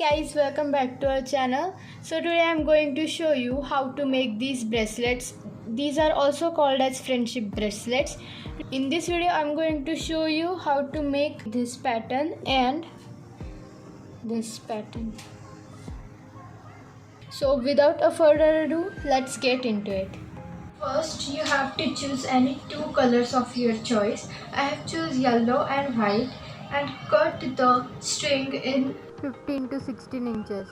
guys, welcome back to our channel. So today I'm going to show you how to make these bracelets. These are also called as friendship bracelets. In this video I'm going to show you how to make this pattern and this pattern. So without a further ado, let's get into it. First you have to choose any two colors of your choice. I have choose yellow and white and cut the string in 15 to 16 inches.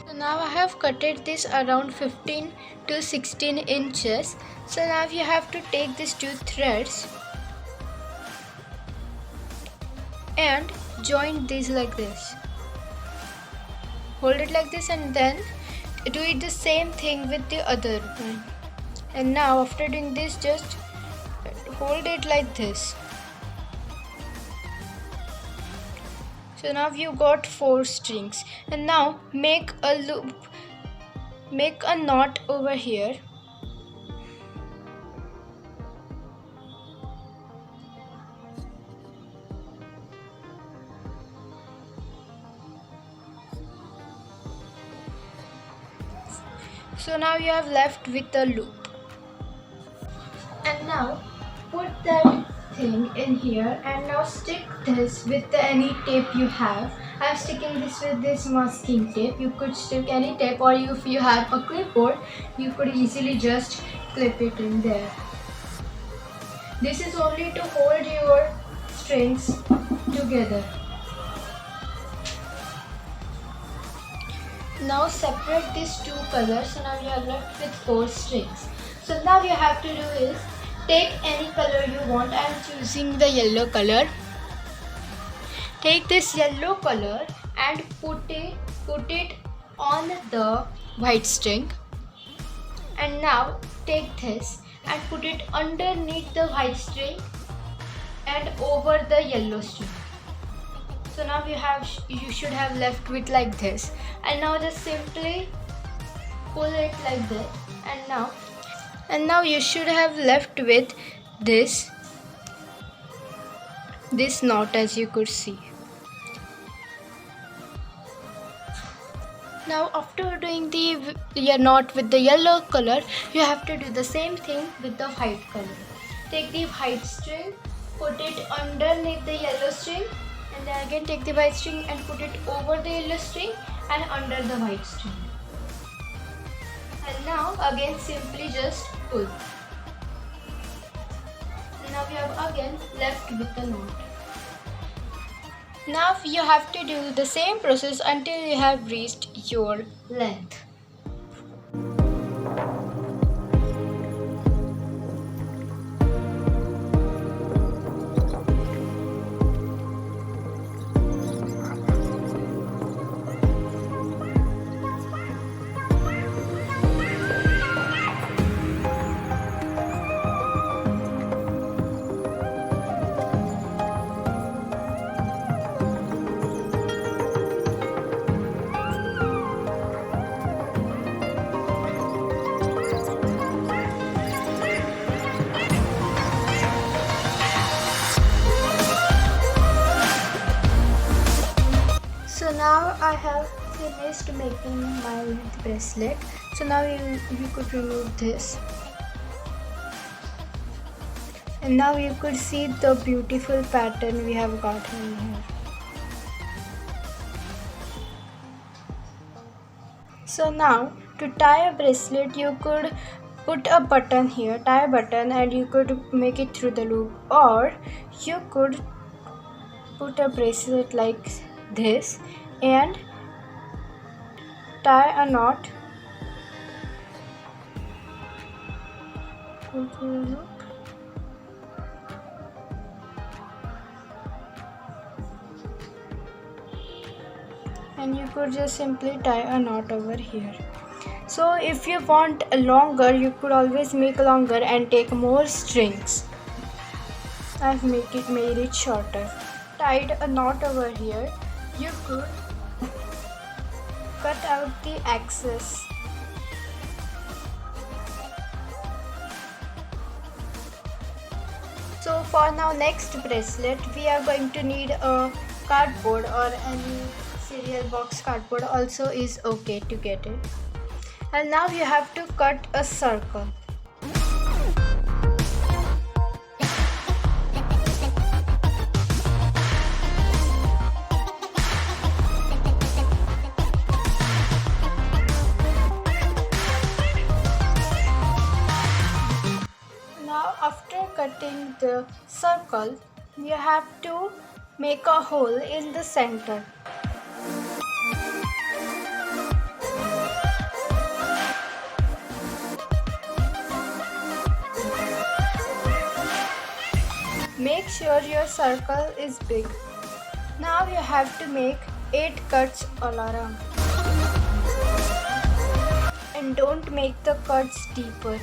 So now I have cutted this around 15 to 16 inches. So now you have to take these two threads and join these like this. Hold it like this and then do it the same thing with the other one. And now after doing this, just hold it like this. So now you got 4 strings, and now make a loop, make a knot over here. So now you have left with a loop. And now put that thing in here and now stick this with any tape you have. I'm sticking this with this masking tape. You could stick any tape, or if you have a clipboard, you could easily just clip it in there. This is only to hold your strings together. Now separate these two colors. So now you are left with 4 strings. So now you have to do is take any color you want. I am choosing the yellow color. Take this yellow color and put it on the white string. And now take this and put it underneath the white string and over the yellow string. So now you should have left with like this. And now just simply pull it like this. And now you should have left with this knot, as you could see. Now after doing the knot with the yellow color, you have to do the same thing with the white color. Take the white string, put it underneath the yellow string, and then again take the white string and put it over the yellow string and under the white string. And now again simply just pull. And now we have again left with the knot. Now you have to do the same process until you have reached your length. So now I have finished making my bracelet. So now you could remove this. And now you could see the beautiful pattern we have got in here. So now to tie a bracelet, you could put a button here, tie a button, and you could make it through the loop, or you could put a bracelet like this and tie a knot go through the loop. And you could just simply tie a knot over here. So if you want longer, you could always make longer and take more strings. I've made it shorter. Tied a knot over here. You could cut out the excess. So for now next bracelet, we are going to need a cardboard or any cereal box cardboard also is okay to get it. And now you have to cut a circle. Now after cutting the circle, you have to make a hole in the center. Make sure your circle is big. Now you have to make 8 cuts all around. And don't make the cuts deeper.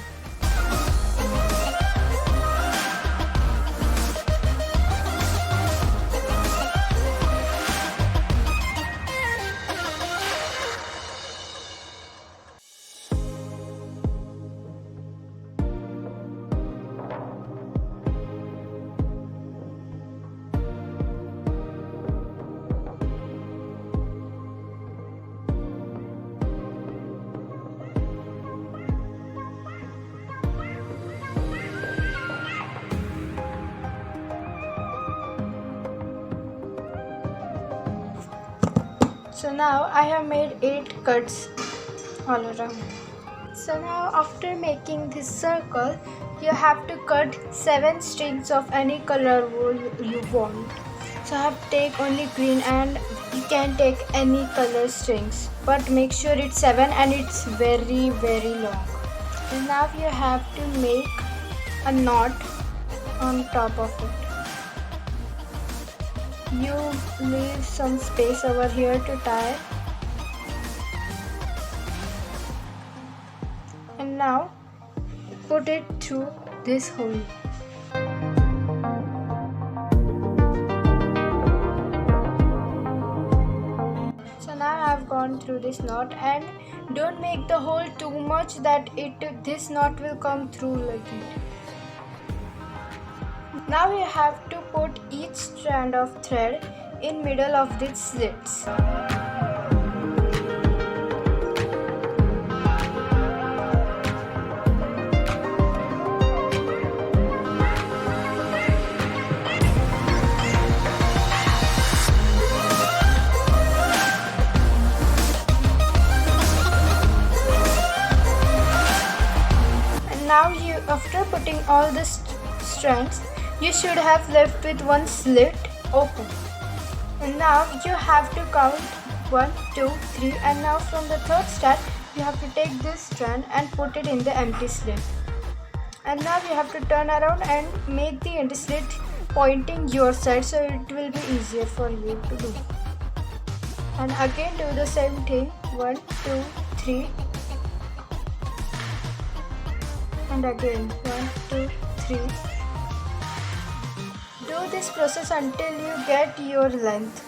So now I have made 8 cuts all around. So now after making this circle, you have to cut 7 strings of any color wool you want. So I have to take only green, and you can take any color strings, but make sure it's 7 and it's very long. And now you have to make a knot on top of it. You leave some space over here to tie. And now put it through this hole. So now I have gone through this knot, and don't make the hole too much that this knot will come through like it. Now you have to put each strand of thread in middle of these slits. And now after putting all the strands, you should have left with one slit open. And now you have to count 1, 2, 3, and now from the third strand you have to take this strand and put it in the empty slit. And now you have to turn around and make the empty slit pointing your side, so it will be easier for you to do. And again do the same thing, 1, 2, 3, and again 1, 2, 3. Do this process until you get your length.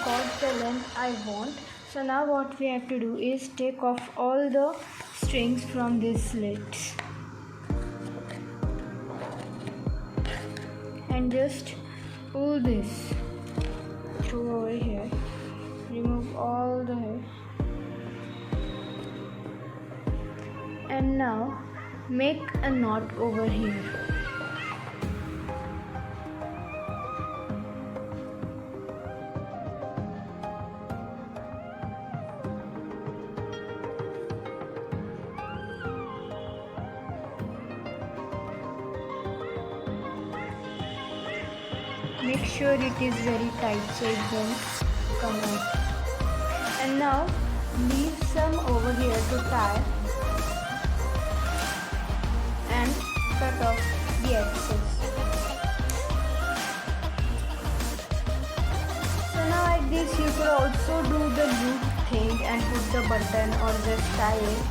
Got the length I want. So now what we have to do is take off all the strings from these slits and just pull this through over here. Remove all the hair, and now make a knot over here. Make sure it is very tight so it won't come out. And now leave some over here to tie and cut off the excess. So now like this you could also do the loop thing and put the button or just tie it.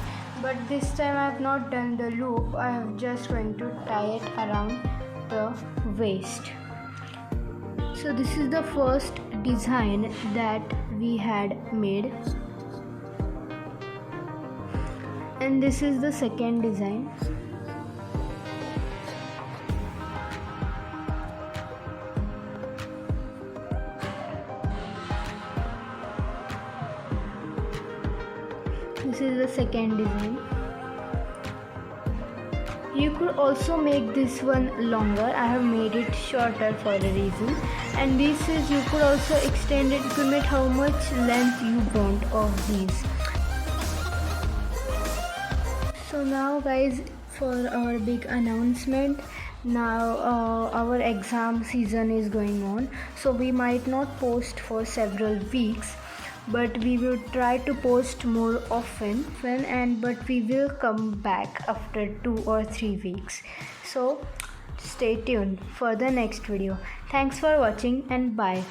But this time I have not done the loop. I am just going to tie it around the waist. So this is the first design that we had made. And this is the second design. This is the second design. You could also make this one longer. I have made it shorter for a reason. And this is, you could also extend it. You could make how much length you want of these. So now guys, for our big announcement, now our exam season is going on, so we might not post for several weeks, but we will try to post more often, but we will come back after 2 or 3 weeks. So stay tuned for the next video. Thanks for watching and bye.